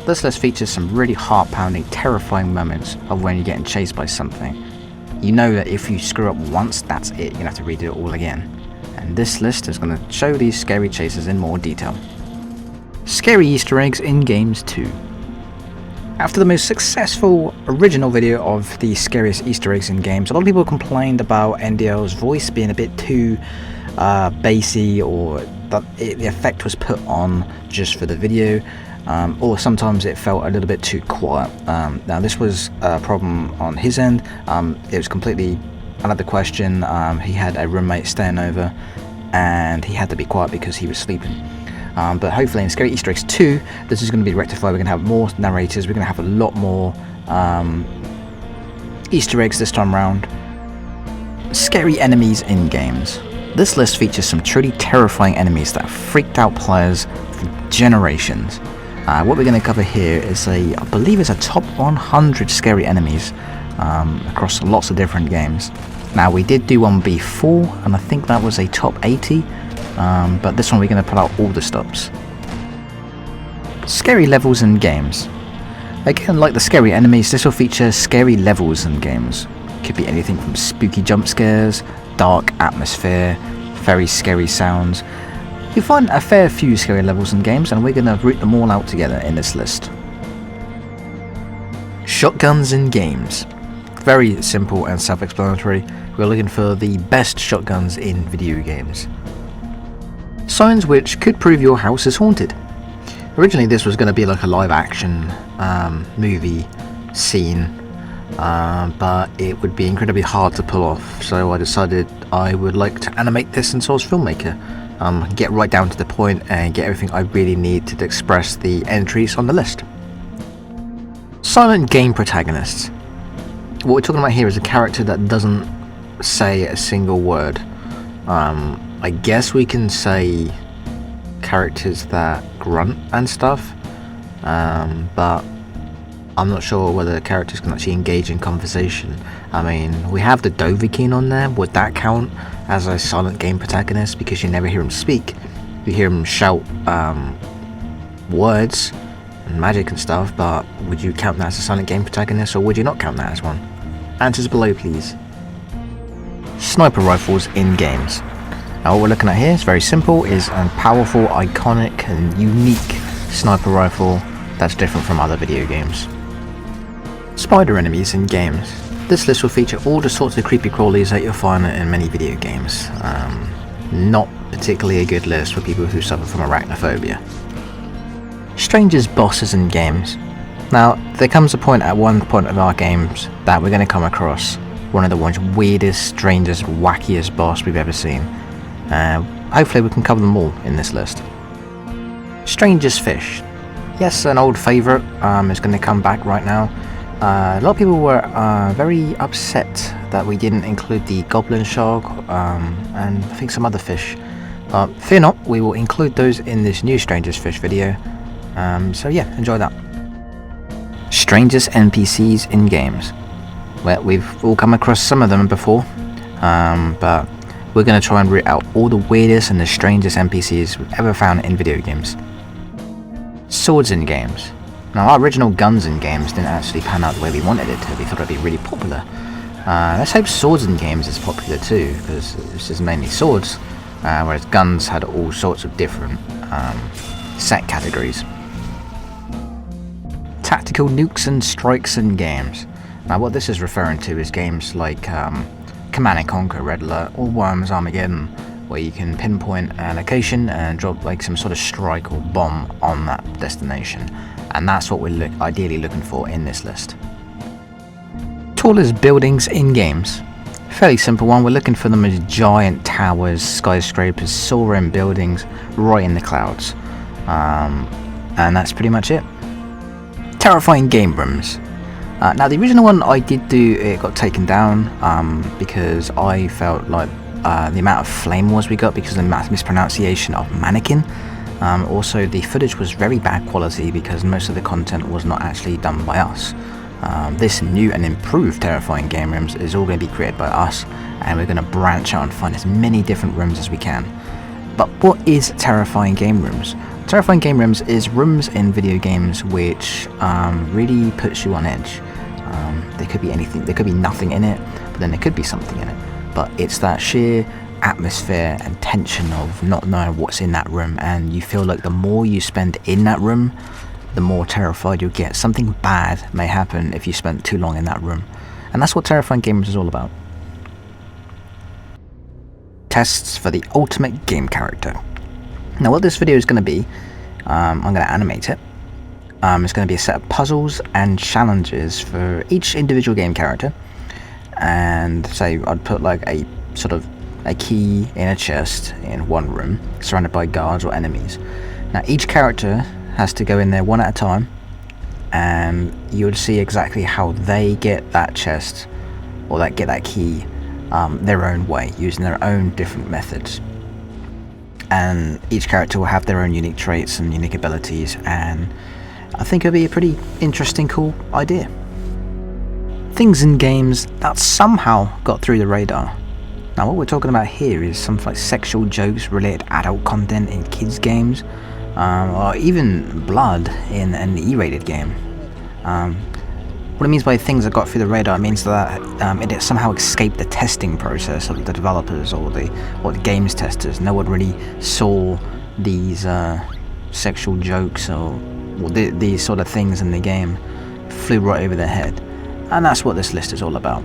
This list features some really heart-pounding, terrifying moments of when you're getting chased by something. You know that if you screw up once, that's it, you have to redo it all again. And this list is going to show these scary chases in more detail. Scary Easter eggs in games too. After the most successful original video of the scariest Easter eggs in games, a lot of people complained about NDL's voice being a bit too bassy, or that the effect was put on just for the video, or sometimes it felt a little bit too quiet. Now this was a problem on his end. It was completely another question. He had a roommate staying over and he had to be quiet because he was sleeping. But hopefully in Scary Easter Eggs 2, this is going to be rectified. We're going to have more narrators, we're going to have a lot more Easter eggs this time around. Scary enemies in games. This list features some truly terrifying enemies that have freaked out players for generations. What we're going to cover here is I believe it's a top 100 scary enemies across lots of different games. Now we did do one before, and I think that was a top 80, but this one we're going to pull out all the stops. Scary levels in games. Again, like the scary enemies, this will feature scary levels in games. Could be anything from spooky jump scares, dark atmosphere, very scary sounds. You'll find a fair few scary levels in games, and we're going to root them all out together in this list. Shotguns in games. Very simple and self-explanatory. We're looking for the best shotguns in video games. Signs which could prove your house is haunted. Originally this was going to be like a live action movie scene, but it would be incredibly hard to pull off, so I decided I would like to animate this into a filmmaker. Get right down to the point and get everything I really need to express the entries on the list. Silent game protagonists. What we're talking about here is a character that doesn't say a single word. I guess we can say characters that grunt and stuff, but I'm not sure whether characters can actually engage in conversation. I mean, we have the Dovahkiin on there. Would that count as a silent game protagonist? Because you never hear him speak. You hear him shout words and magic and stuff, but would you count that as a silent game protagonist, or would you not count that as one? Answers below, please. Sniper rifles in games. Now what we're looking at here is very simple, is a powerful, iconic and unique sniper rifle that's different from other video games. Spider enemies in games. This list will feature all the sorts of creepy crawlies that you'll find in many video games. Not particularly a good list for people who suffer from arachnophobia. Strangest bosses in games. Now there comes a point at one point of our games that we're going to come across one of the most weirdest, strangest, wackiest boss we've ever seen. Hopefully we can cover them all in this list. Strangest fish. Yes, an old favourite is going to come back right now. A lot of people were very upset that we didn't include the goblin shark and I think some other fish. Fear not, we will include those in this new Strangest Fish video. So yeah, enjoy that. Strangest NPCs in games. Well, we've all come across some of them before, but we're going to try and root out all the weirdest and the strangest NPCs we've ever found in video games. Swords in games. Now our original guns in games didn't actually pan out the way we wanted it to. We thought it'd be really popular. Let's hope swords in games is popular too, because this is mainly swords, whereas guns had all sorts of different set categories. Tactical nukes and strikes in games. Now what this is referring to is games like Command & Conquer, Red Alert, or Worms Armageddon, where you can pinpoint a location and drop like some sort of strike or bomb on that destination. And that's what we're ideally looking for in this list. Tallest buildings in games. Fairly simple one, we're looking for them as giant towers, skyscrapers, soaring buildings right in the clouds. And that's pretty much it. Terrifying game rooms. Now the original one I did do, it got taken down because I felt like the amount of flame wars we got because of the mispronunciation of mannequin. Also the footage was very bad quality because most of the content was not actually done by us. This new and improved Terrifying Game Rooms is all going to be created by us, and we're going to branch out and find as many different rooms as we can. But what is Terrifying Game Rooms? Terrifying Game Rooms is rooms in video games which really puts you on edge. There could be anything, there could be nothing in it, but then there could be something in it. But it's that sheer atmosphere and tension of not knowing what's in that room, and you feel like the more you spend in that room, the more terrified you'll get. Something bad may happen if you spend too long in that room. And that's what Terrifying Game Rooms is all about. Tests for the ultimate game character. Now what this video is going to be, I'm going to animate it. It's going to be a set of puzzles and challenges for each individual game character. And say I'd put like a sort of a key in a chest in one room, surrounded by guards or enemies. Now each character has to go in there one at a time, and you would see exactly how they get that chest or get that key their own way, using their own different methods. And each character will have their own unique traits and unique abilities, and I think it'd be a pretty interesting, cool idea. Things in games that somehow got through the radar. Now what we're talking about here is something like sexual jokes related to adult content in kids games, or even blood in an E-rated game. What it means by things that got through the radar, it means that it somehow escaped the testing process of the developers or the games testers. No one really saw these sexual jokes or these sort of things in the game. Flew right over their head. And that's what this list is all about.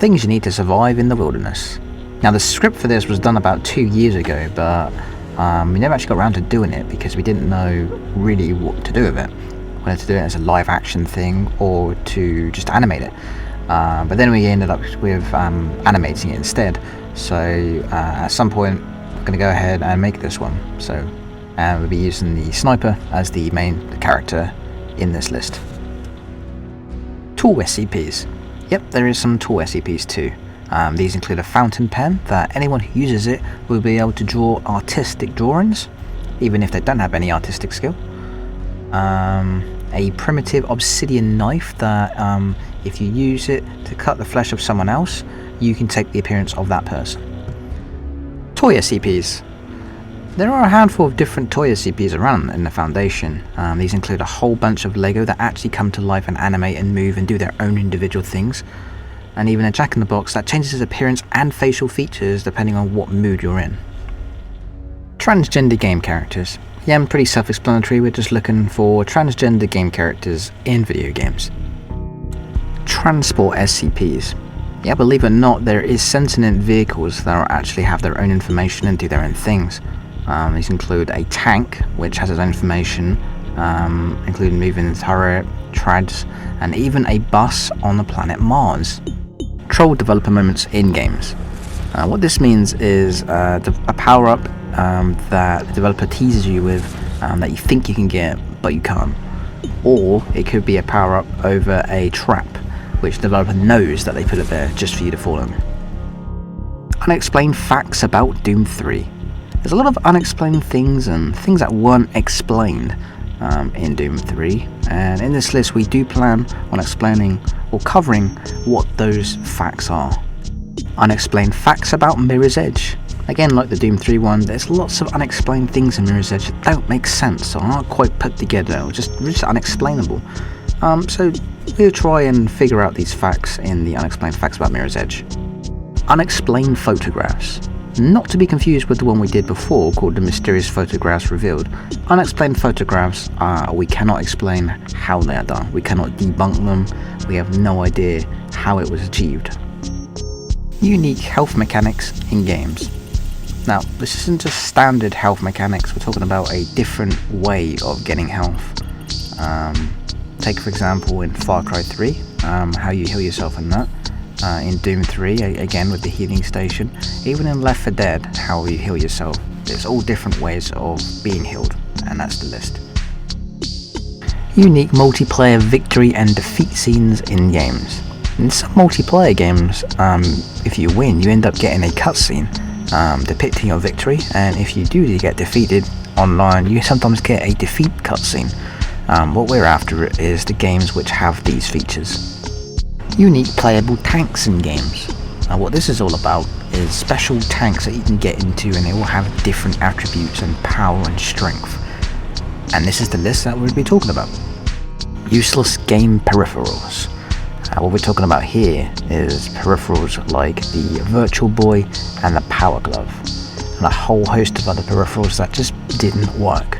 Things you need to survive in the wilderness. Now the script for this was done about 2 years ago, but we never actually got around to doing it because we didn't know really what to do with it. Whether to do it as a live action thing or to just animate it. But then we ended up with animating it instead. So at some point we're going to go ahead and make this one. So we'll be using the sniper as the main character in this list. Tool SCPs. Yep, there is some tool SCPs too. These include a fountain pen that anyone who uses it will be able to draw artistic drawings, even if they don't have any artistic skill. A primitive obsidian knife that if you use it to cut the flesh of someone else, you can take the appearance of that person. Toy SCPs. There are a handful of different toy SCPs around in the Foundation. These include a whole bunch of Lego that actually come to life and animate and move and do their own individual things, and even a Jack-in-the-Box that changes its appearance and facial features depending on what mood you're in. Transgender game characters. Yeah, pretty self-explanatory, we're just looking for transgender game characters in video games. Transport SCPs. Yeah, believe it or not, there is sentient vehicles that actually have their own information and do their own things. These include a tank, which has its own information, including moving the turret, treads, and even a bus on the planet Mars. Troll developer moments in games. What this means is a power-up that the developer teases you with that you think you can get, but you can't. Or it could be a power-up over a trap, which the developer knows that they put it there just for you to fall in. Unexplained facts about Doom 3. There's a lot of unexplained things and things that weren't explained in Doom 3, and in this list we do plan on explaining or covering what those facts are. Unexplained facts about Mirror's Edge. Again, like the Doom 3 one, there's lots of unexplained things in Mirror's Edge that don't make sense or aren't quite put together or just unexplainable. So we'll try and figure out these facts in the unexplained facts about Mirror's Edge. Unexplained photographs. Not to be confused with the one we did before called the Mysterious Photographs Revealed. Unexplained photographs, we cannot explain how they are done. We cannot debunk them. We have no idea how it was achieved. Unique health mechanics in games. Now, this isn't just standard health mechanics. We're talking about a different way of getting health. Take for example in Far Cry 3, how you heal yourself in that. In Doom 3, again with the healing station. Even in Left 4 Dead, how you heal yourself. There's all different ways of being healed, and that's the list. Unique multiplayer victory and defeat scenes in games. In some multiplayer games, if you win, you end up getting a cutscene depicting your victory, and if you do get defeated online, you sometimes get a defeat cutscene. What we're after is the games which have these features. Unique playable tanks in games. What this is all about is special tanks that you can get into, and they all have different attributes and power and strength. And this is the list that we'll be talking about. Useless game peripherals. What we're talking about here is peripherals like the Virtual Boy and the Power Glove, and a whole host of other peripherals that just didn't work.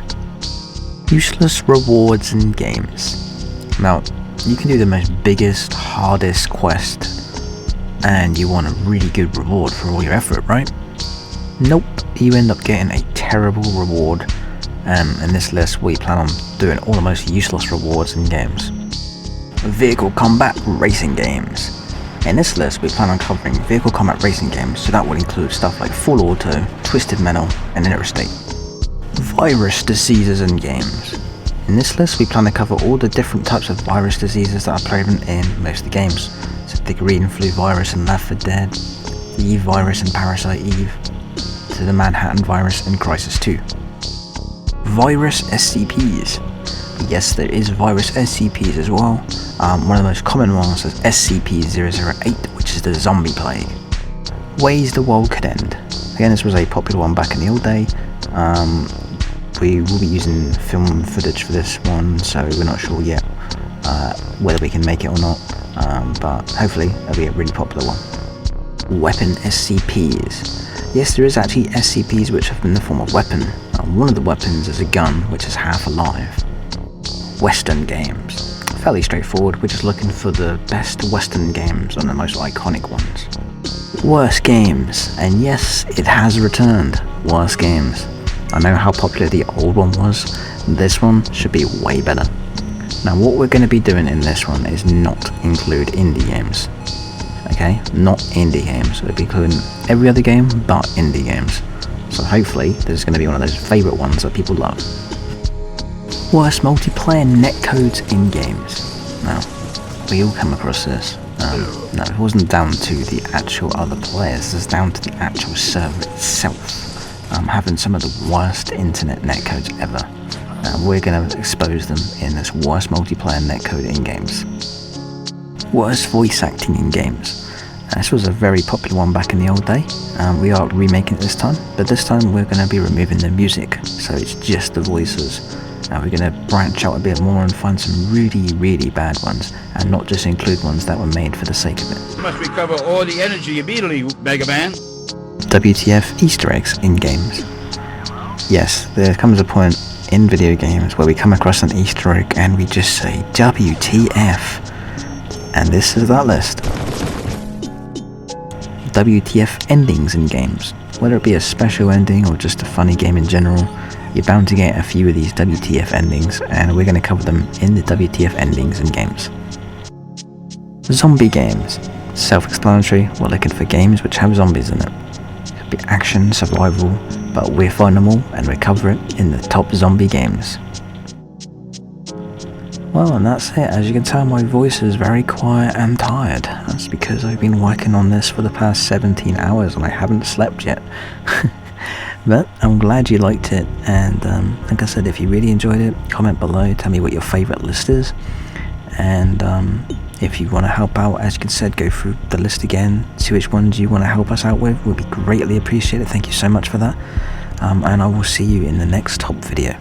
Useless rewards in games. Now, you can do the most biggest, hardest quest, and you want a really good reward for all your effort, right? Nope, you end up getting a terrible reward, and in this list we plan on doing all the most useless rewards in games. Vehicle combat racing games. In this list we plan on covering vehicle combat racing games, so that will include stuff like Full Auto, Twisted Metal, and Interstate. Virus diseases in games. In this list we plan to cover all the different types of virus diseases that are prevalent in most of the games. So the green flu virus in Left 4 Dead, the Eve virus in Parasite Eve, to the Manhattan virus in Crysis 2. virus SCPs. Yes, there is virus SCPs as well. One of the most common ones is SCP-008, which is the zombie plague. Ways the world could end. Again, this was a popular one back in the old day. We will be using film footage for this one, so we're not sure yet whether we can make it or not, but hopefully it'll be a really popular one. Weapon SCPs. Yes, there is actually SCPs which have been in the form of weapon. One of the weapons is a gun which is half alive. Western games. Fairly straightforward, we're just looking for the best Western games and the most iconic ones. Worst games, and yes, it has returned. Worst games. I know how popular the old one was, this one should be way better. Now what we're going to be doing in this one is not include indie games. Okay, not indie games, we'll be including every other game but indie games. So hopefully this is going to be one of those favourite ones that people love. Worst multiplayer netcodes in games. Now, we all come across this. No, it wasn't down to the actual other players, it's down to the actual server itself. Having some of the worst internet netcodes ever. We're going to expose them in this worst multiplayer netcode in games. Worst voice acting in games. This was a very popular one back in the old day. We are remaking it this time, but this time we're going to be removing the music, so it's just the voices. We're going to branch out a bit more and find some really bad ones, and not just include ones that were made for the sake of it. You must recover all the energy immediately, Mega Man. WTF Easter eggs in games. Yes, there comes a point in video games where we come across an Easter egg and we just say WTF, and this is that list. WTF endings in games. Whether it be a special ending or just a funny game in general, you're bound to get a few of these WTF endings, and we're going to cover them in the WTF endings in games. Zombie games. Self-explanatory, we're looking for games which have zombies in it. It could be action, survival, but we'll find them all and we cover it in the top zombie games. Well, and that's it. As you can tell, my voice is very quiet and tired. That's because I've been working on this for the past 17 hours and I haven't slept yet. But I'm glad you liked it, and like I said, if you really enjoyed it, comment below, tell me what your favourite list is, and if you want to help out, as you said, go through the list again, see which ones you want to help us out with, would be greatly appreciated. Thank you so much for that, and I will see you in the next top video.